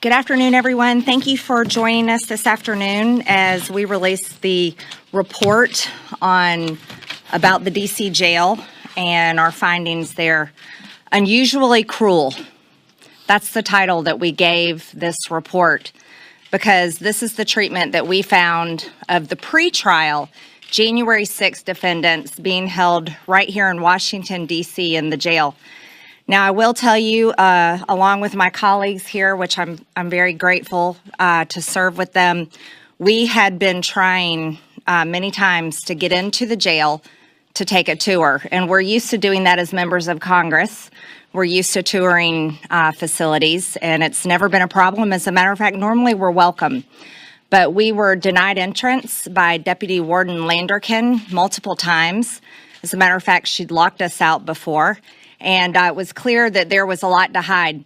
Good afternoon, everyone. Thank you for joining us this afternoon as we release the report about the DC jail and our findings there. Unusually cruel. That's the title that we gave this report, because this is the treatment that we found of the pre-trial January 6 defendants being held right here in Washington, D.C. in the jail. Now, I will tell you, along with my colleagues here, which I'm very grateful to serve with them, we had been trying many times to get into the jail to take a tour, and we're used to doing that as members of Congress. We're used to touring facilities, and it's never been a problem. As a matter of fact, normally we're welcome. But we were denied entrance by Deputy Warden Landerkin multiple times. As a matter of fact, she'd locked us out before. And it was clear that there was a lot to hide.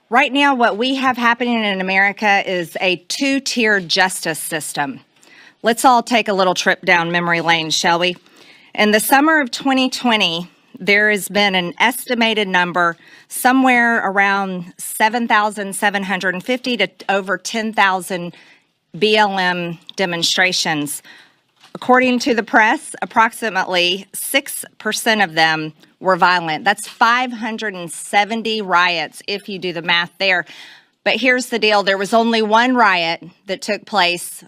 Right now, what we have happening in America is a two-tier justice system. Let's all take a little trip down memory lane, shall we? In the summer of 2020, there has been an estimated number somewhere around 7,750 to over 10,000 BLM demonstrations. According to the press, approximately 6% of them were violent. That's 570 riots if you do the math there. But here's the deal. There was only one riot that took place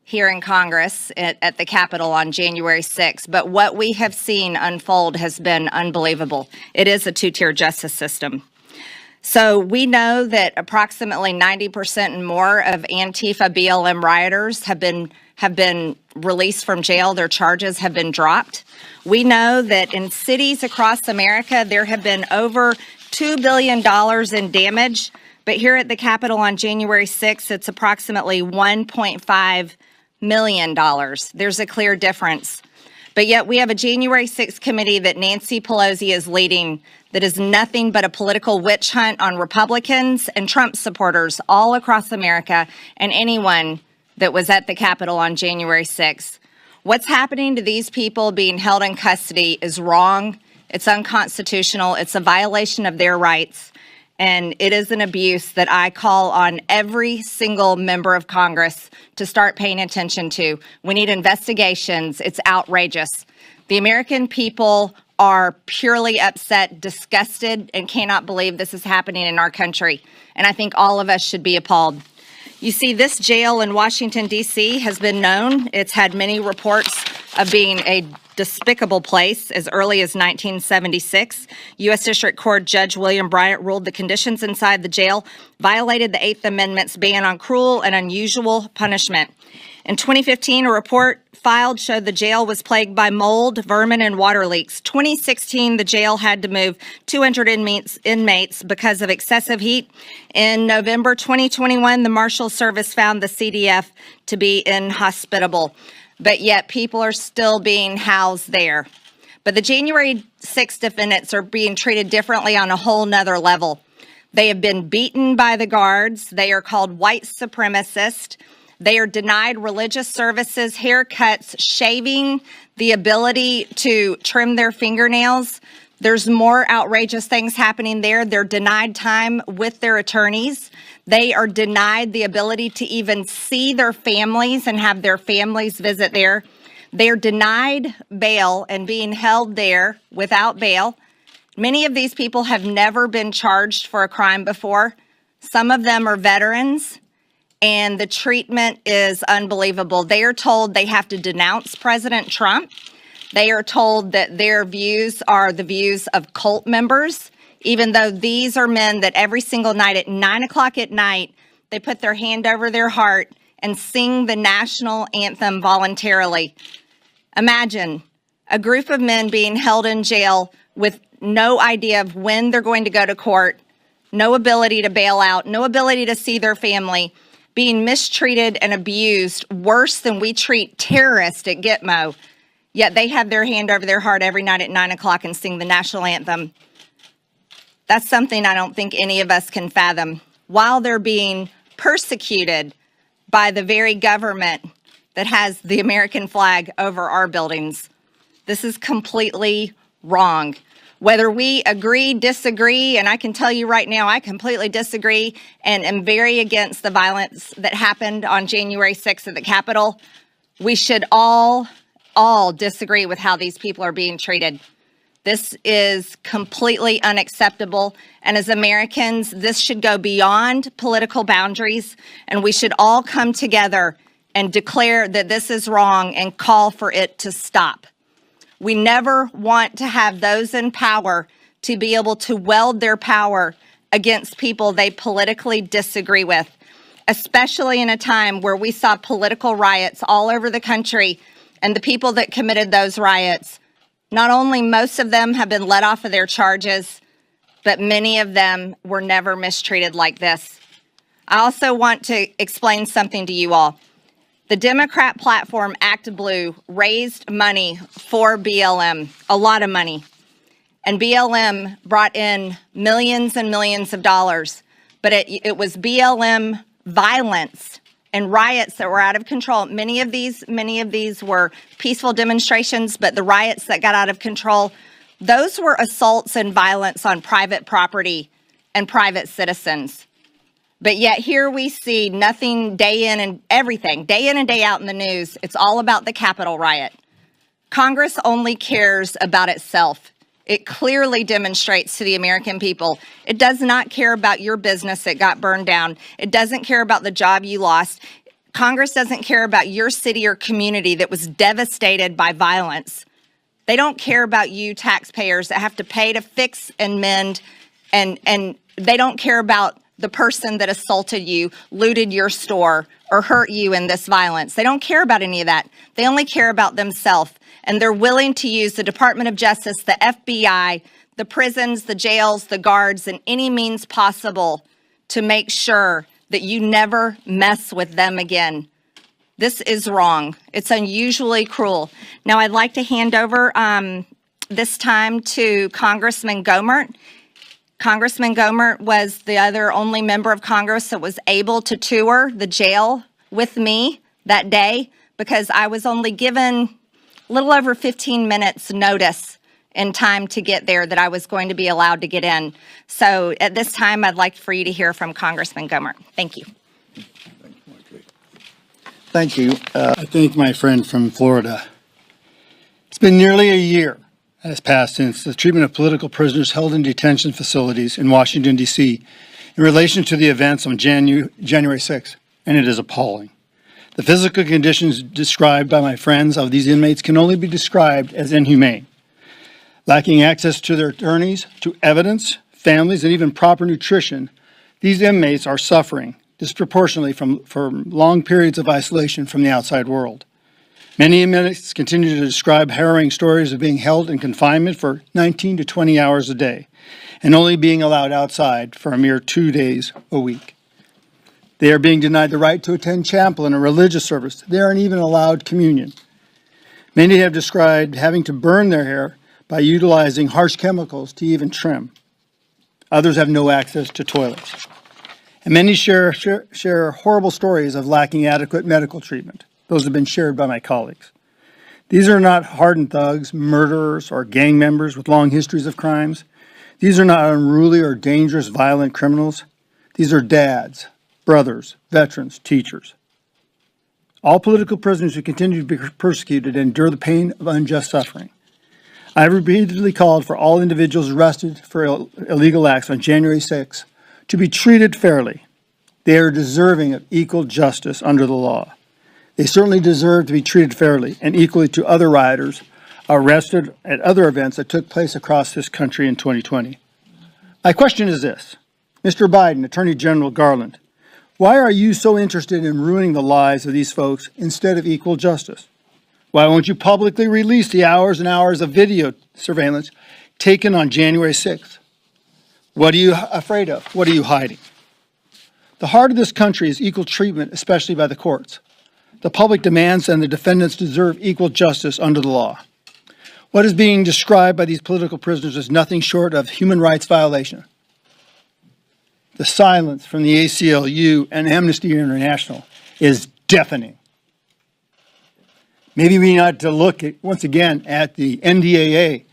here in Congress at the Capitol on January 6th. But what we have seen unfold has been unbelievable. It is a two-tier justice system. So we know that approximately 90% and more of Antifa BLM rioters have been released from jail. Their charges have been dropped. We know that in cities across America, there have been over $2 billion in damage. But here at the Capitol on January 6th, it's approximately $1.5 million. There's a clear difference. But yet we have a January 6th committee that Nancy Pelosi is leading that is nothing but a political witch hunt on Republicans and Trump supporters all across America and anyone that was at the Capitol on January 6th. What's happening to these people being held in custody is wrong. It's unconstitutional. It's a violation of their rights. And it is an abuse that I call on every single member of Congress to start paying attention to. We need investigations. It's outrageous. The American people are purely upset, disgusted, and cannot believe this is happening in our country. And I think all of us should be appalled. You see, this jail in Washington, D.C. has been known. It's had many reports of being a despicable place as early as 1976. U.S. District Court Judge William Bryant ruled the conditions inside the jail violated the Eighth Amendment's ban on cruel and unusual punishment. In 2015, a report filed showed the jail was plagued by mold, vermin, and water leaks. 2016, the jail had to move 200 inmates because of excessive heat. In November 2021, the Marshal Service found the CDF to be inhospitable, but yet people are still being housed there. But the January 6 defendants are being treated differently on a whole nother level. They have been beaten by the guards. They are called white supremacists. They are denied religious services, haircuts, shaving, the ability to trim their fingernails. There's more outrageous things happening there. They're denied time with their attorneys. They are denied the ability to even see their families and have their families visit there. They're denied bail and being held there without bail. Many of these people have never been charged for a crime before. Some of them are veterans. And the treatment is unbelievable. They are told they have to denounce President Trump. They are told that their views are the views of cult members, even though these are men that every single night at 9 o'clock at night, they put their hand over their heart and sing the national anthem voluntarily. Imagine a group of men being held in jail with no idea of when they're going to go to court, no ability to bail out, no ability to see their family, being mistreated and abused worse than we treat terrorists at Gitmo, yet they have their hand over their heart every night at 9 o'clock and sing the national anthem. That's something I don't think any of us can fathom, while they're being persecuted by the very government that has the American flag over our buildings. This is completely wrong. Whether we agree, disagree, and I can tell you right now, I completely disagree and am very against the violence that happened on January 6th at the Capitol. We should all disagree with how these people are being treated. This is completely unacceptable. And as Americans, this should go beyond political boundaries, and we should all come together and declare that this is wrong and call for it to stop. We never want to have those in power to be able to wield their power against people they politically disagree with, especially in a time where we saw political riots all over the country, and the people that committed those riots, not only most of them have been let off of their charges, but many of them were never mistreated like this. I also want to explain something to you all. The Democrat platform, Act Blue, raised money for BLM, a lot of money. And BLM brought in millions and millions of dollars. But it was BLM violence and riots that were out of control. Many of these were peaceful demonstrations, but the riots that got out of control, those were assaults and violence on private property and private citizens. But yet here we see nothing day in and day out in the news. It's all about the Capitol riot. Congress only cares about itself. It clearly demonstrates to the American people. It does not care about your business that got burned down. It doesn't care about the job you lost. Congress doesn't care about your city or community that was devastated by violence. They don't care about you taxpayers that have to pay to fix and mend, and they don't care about the person that assaulted you, looted your store, or hurt you in this violence. They don't care about any of that. They only care about themselves. And they're willing to use the Department of Justice, the FBI, the prisons, the jails, the guards, and any means possible to make sure that you never mess with them again. This is wrong. It's unusually cruel. Now, I'd like to hand over this time to Congressman Gohmert. Congressman Gohmert was the only member of Congress that was able to tour the jail with me that day because I was only given a little over 15 minutes notice in time to get there that I was going to be allowed to get in. So at this time, I'd like for you to hear from Congressman Gohmert. Thank you. Thank you. I thank my friend from Florida. It's been nearly a year has passed since the treatment of political prisoners held in detention facilities in Washington, D.C. in relation to the events on January 6th, and it is appalling. The physical conditions described by my friends of these inmates can only be described as inhumane. Lacking access to their attorneys, to evidence, families, and even proper nutrition, these inmates are suffering disproportionately from long periods of isolation from the outside world. Many inmates continue to describe harrowing stories of being held in confinement for 19 to 20 hours a day and only being allowed outside for a mere 2 days a week. They are being denied the right to attend chapel and a religious service. They aren't even allowed communion. Many have described having to burn their hair by utilizing harsh chemicals to even trim. Others have no access to toilets. And many share horrible stories of lacking adequate medical treatment. Those have been shared by my colleagues. These are not hardened thugs, murderers, or gang members with long histories of crimes. These are not unruly or dangerous, violent criminals. These are dads, brothers, veterans, teachers. All political prisoners who continue to be persecuted endure the pain of unjust suffering. I have repeatedly called for all individuals arrested for illegal acts on January 6 to be treated fairly. They are deserving of equal justice under the law. They certainly deserve to be treated fairly and equally to other rioters arrested at other events that took place across this country in 2020. My question is this: Mr. Biden, Attorney General Garland, why are you so interested in ruining the lives of these folks instead of equal justice? Why won't you publicly release the hours and hours of video surveillance taken on January 6th? What are you afraid of? What are you hiding? The heart of this country is equal treatment, especially by the courts. The public demands and the defendants deserve equal justice under the law. What is being described by these political prisoners is nothing short of human rights violation. The silence from the ACLU and Amnesty International is deafening. Maybe we need to look once again at the NDAA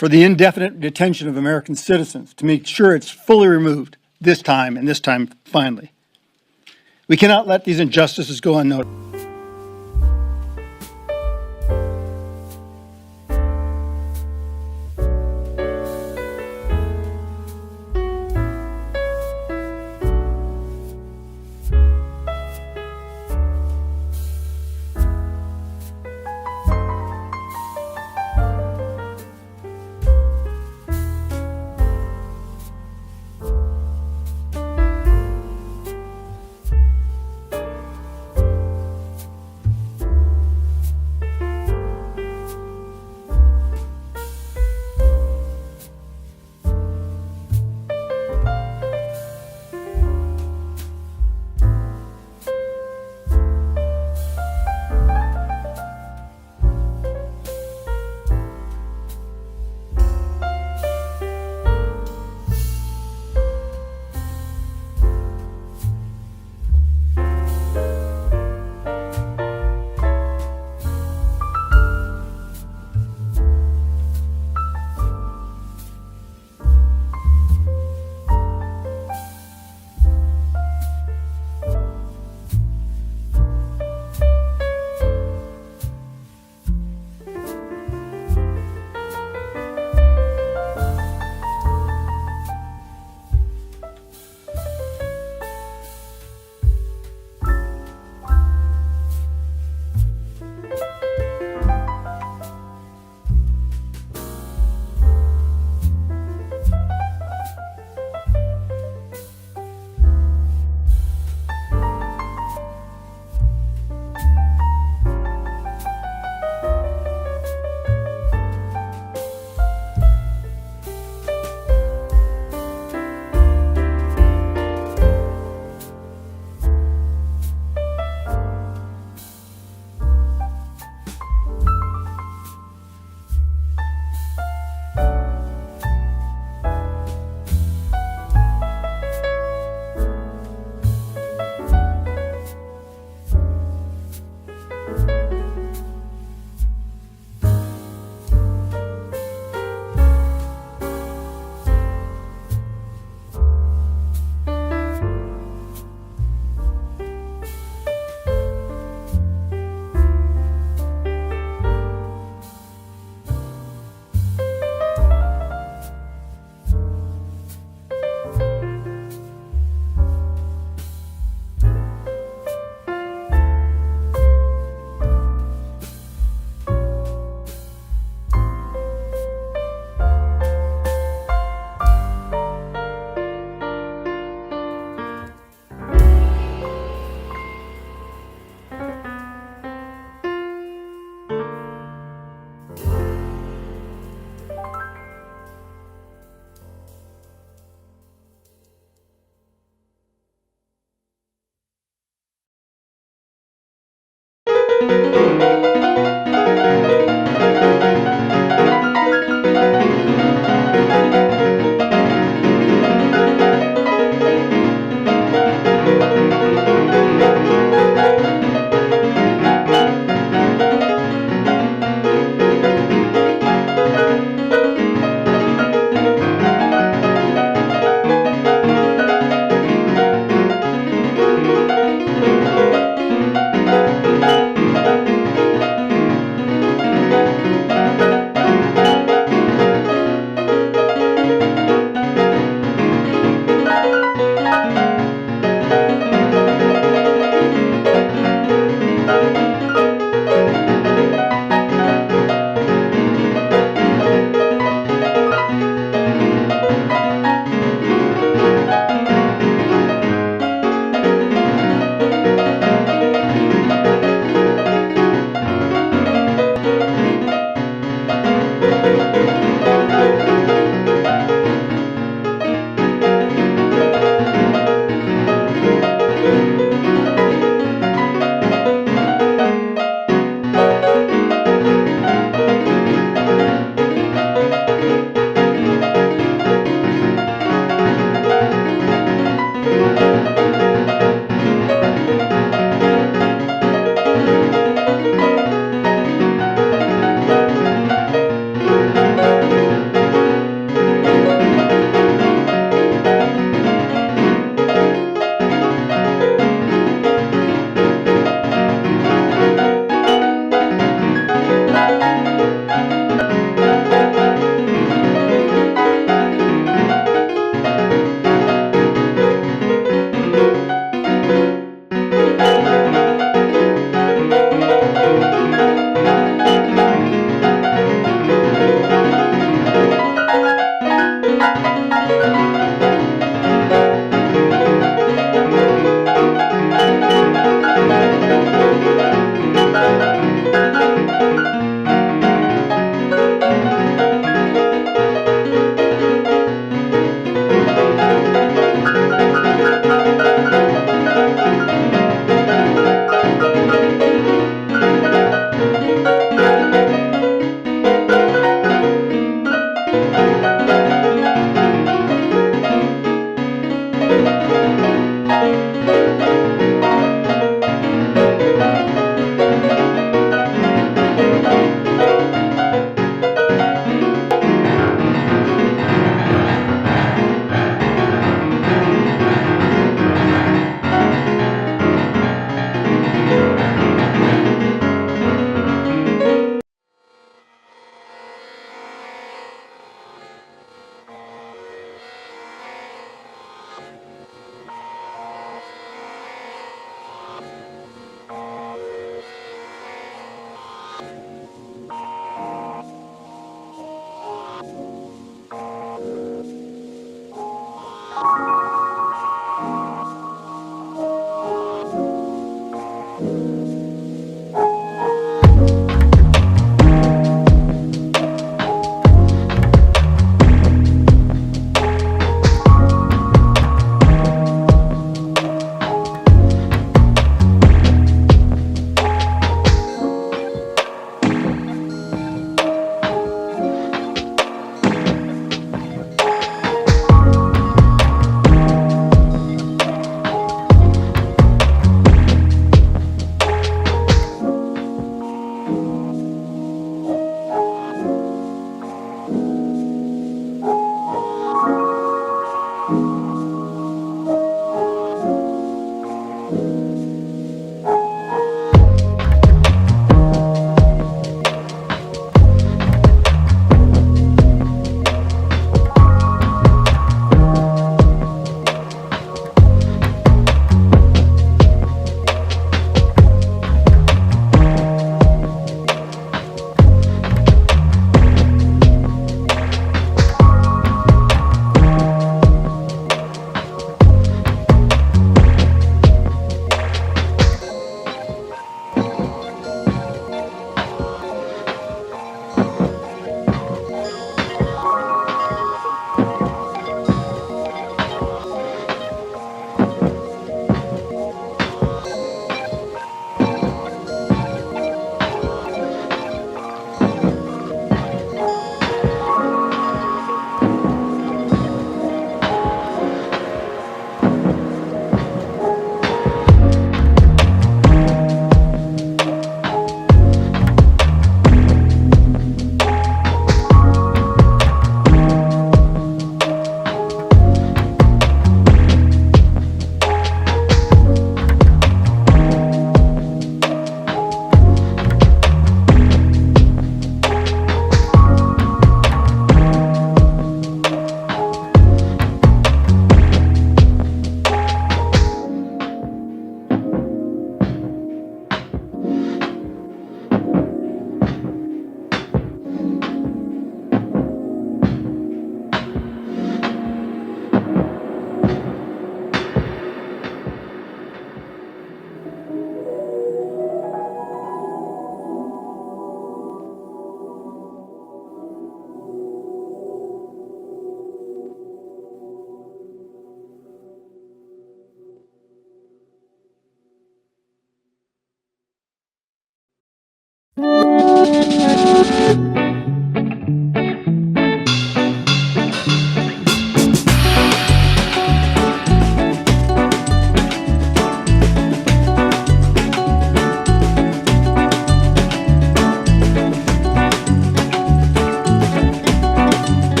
for the indefinite detention of American citizens to make sure it's fully removed this time and this time finally. We cannot let these injustices go unnoticed.